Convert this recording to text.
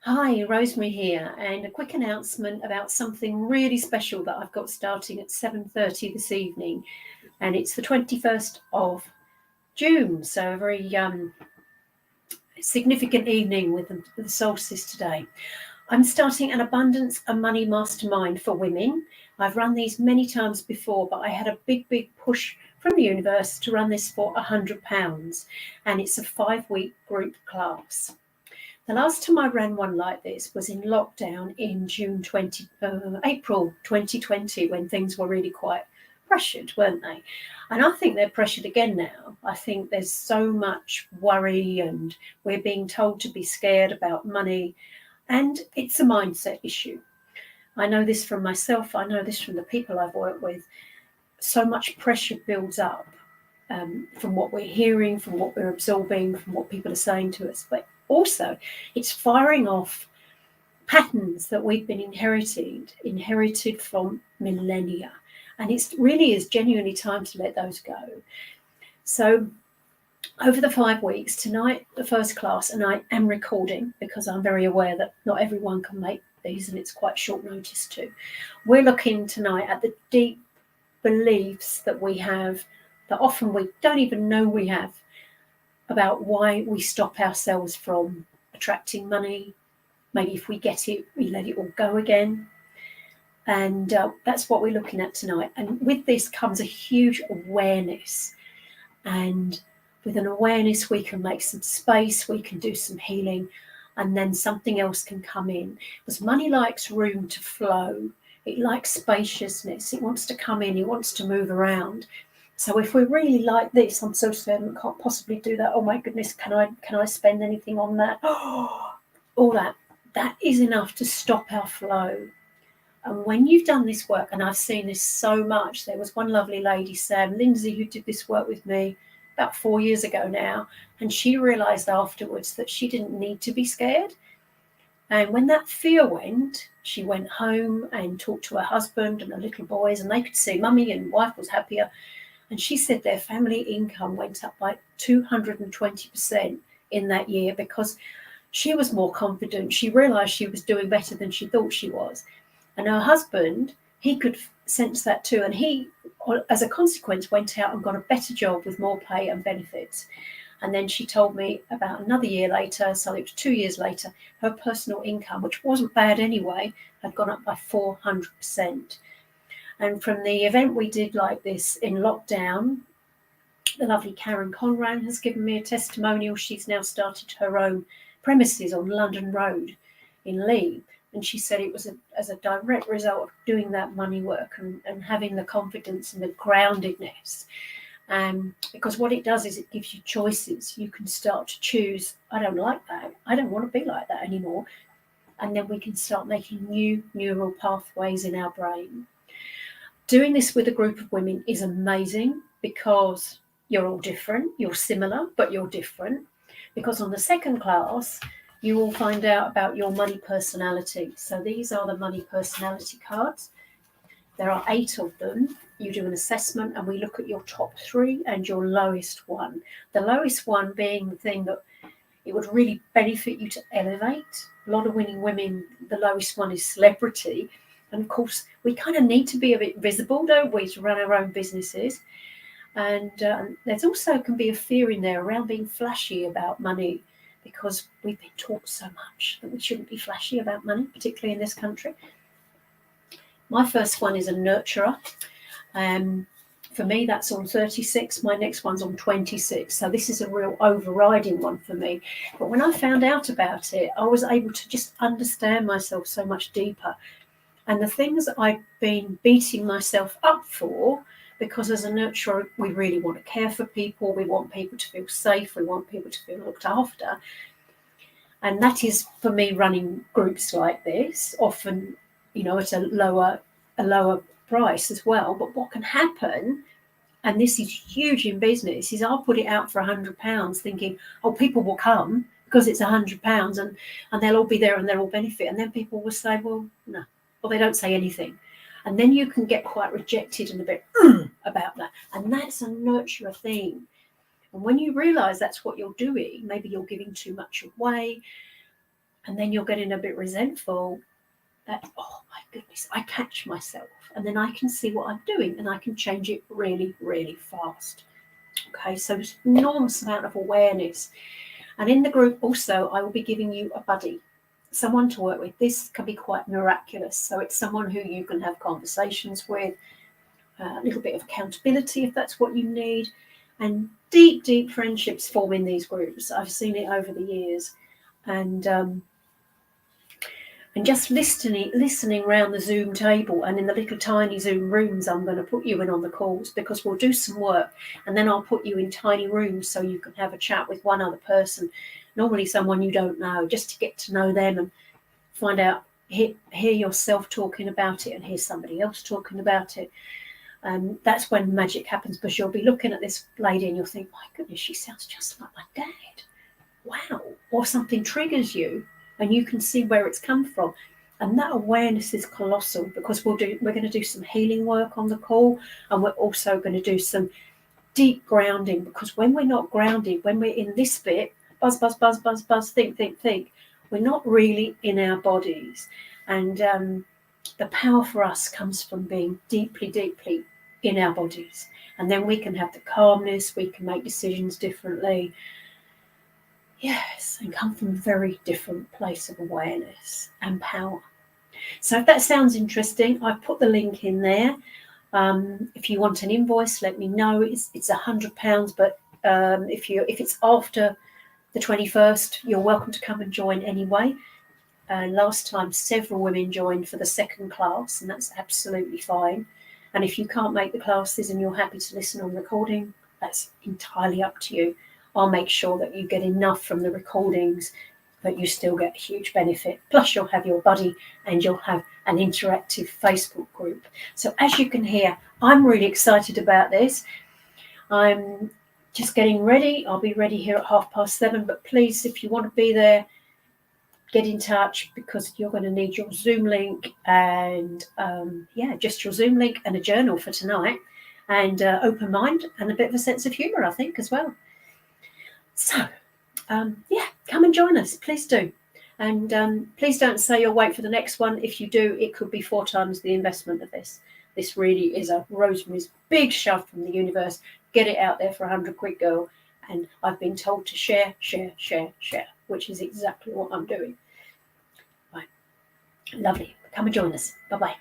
Hi, Rosemary here, and a quick announcement about something really special that I've got starting at 7:30 this evening, and it's the 21st of June, so a very significant evening with the solstice today. I'm starting an abundance and money mastermind for women. I've run these many times before, but I had a big push from the universe to run this for £100, and it's a 5-week group class. The last time I ran one like this was in lockdown in April 2020, when things were really quite pressured, weren't they? And I think they're pressured again now. I think there's so much worry and we're being told to be scared about money, and it's a mindset issue. I know this from myself. I know this from the people I've worked with. So much pressure builds up from what we're hearing, from what we're absorbing, from what people are saying to us. But also, it's firing off patterns that we've been inherited from millennia. And it really is genuinely time to let those go. So over the 5 weeks, tonight, the first class, and I am recording because I'm very aware that not everyone can make these and it's quite short notice too. We're looking tonight at the deep beliefs that we have that often we don't even know we have, about why we stop ourselves from attracting money. Maybe if we get it, we let it all go again. And that's what we're looking at tonight. And with this comes a huge awareness. And with an awareness, we can make some space, we can do some healing, and then something else can come in. Because money likes room to flow. It likes spaciousness. It wants to come in. It wants to move around. So if we're really like this, I'm so certain I can't possibly do that. Oh my goodness, can I spend anything on that? All that is enough to stop our flow. And when you've done this work, and I've seen this so much, there was one lovely lady, Sam Lindsay, who did this work with me about 4 years ago now, and she realised afterwards that she didn't need to be scared. And when that fear went, she went home and talked to her husband and her little boys, and they could see mummy and wife was happier. And she said their family income went up by 220% in that year because she was more confident. She realised she was doing better than she thought she was. And her husband, he could sense that too. And he, as a consequence, went out and got a better job with more pay and benefits. And then she told me about another year later, so it was 2 years later, her personal income, which wasn't bad anyway, had gone up by 400%. And from the event we did like this in lockdown, the lovely Karen Conran has given me a testimonial. She's now started her own premises on London Road in Lee. And she said it was as a direct result of doing that money work and having the confidence and the groundedness. Because what it does is it gives you choices. You can start to choose, I don't like that. I don't want to be like that anymore. And then we can start making new neural pathways in our brain. Doing this with a group of women is amazing because you're all different. You're similar, but you're different. Because on the second class, you will find out about your money personality. So these are the money personality cards. There are 8 of them. You do an assessment and we look at your top 3 and your lowest one. The lowest one being the thing that it would really benefit you to elevate. A lot of winning women, the lowest one is celebrity. And of course, we kind of need to be a bit visible, don't we, to run our own businesses. And there's also can be a fear in there around being flashy about money, because we've been taught so much that we shouldn't be flashy about money, particularly in this country. My first one is a nurturer. For me, that's on 36. My next one's on 26. So this is a real overriding one for me. But when I found out about it, I was able to just understand myself so much deeper. And the things that I've been beating myself up for, because as a nurturer, we really want to care for people. We want people to feel safe. We want people to feel looked after. And that is, for me, running groups like this, often, at a lower price as well. But what can happen, and this is huge in business, is I'll put it out for £100 thinking, oh, people will come because it's £100 and they'll all be there and they'll all benefit. And then people will say, well, no. Or they don't say anything. And then you can get quite rejected and a bit about that. And that's a nurturer thing. And when you realise that's what you're doing, maybe you're giving too much away, And then you're getting a bit resentful that, oh my goodness, I catch myself. And then I can see what I'm doing and I can change it really, really fast. Okay, so it's an enormous amount of awareness. And in the group also, I will be giving you a buddy, someone to work with. This can be quite miraculous. So it's someone who you can have conversations with, a little bit of accountability if that's what you need, and deep, deep friendships form in these groups. I've seen it over the years. And just listening around the Zoom table and in the little tiny Zoom rooms I'm going to put you in on the calls, because we'll do some work and then I'll put you in tiny rooms so you can have a chat with one other person, normally someone you don't know, just to get to know them and find out, hear yourself talking about it and hear somebody else talking about it. That's when magic happens, because you'll be looking at this lady and you'll think, my goodness, she sounds just like my dad. Wow. Or something triggers you and you can see where it's come from. And that awareness is colossal, because we're going to do some healing work on the call, and we're also going to do some deep grounding, because when we're not grounded, when we're in this bit, buzz, buzz, buzz, buzz, buzz, think, we're not really in our bodies. And the power for us comes from being deeply, deeply in our bodies. And then we can have the calmness, we can make decisions differently. Yes, and come from a very different place of awareness and power. So if that sounds interesting, I've put the link in there. If you want an invoice, let me know. It's £100, but if it's after the 21st, you're welcome to come and join anyway. Last time, several women joined for the second class, and that's absolutely fine. And if you can't make the classes and you're happy to listen on recording, that's entirely up to you. I'll make sure that you get enough from the recordings that you still get a huge benefit. Plus, you'll have your buddy and you'll have an interactive Facebook group. So as you can hear, I'm really excited about this. I'm just getting ready. I'll be ready here at 7:30. But please, if you want to be there, get in touch, because you're going to need your Zoom link and, just your Zoom link and a journal for tonight, and open mind and a bit of a sense of humour, I think, as well. So, come and join us. Please do. And please don't say you'll wait for the next one. If you do, it could be 4 times the investment of this. This really is a Rosemary's big shove from the universe. Get it out there for 100 quid, girl. And I've been told to share, which is exactly what I'm doing. Right. Lovely. Come and join us. Bye-bye.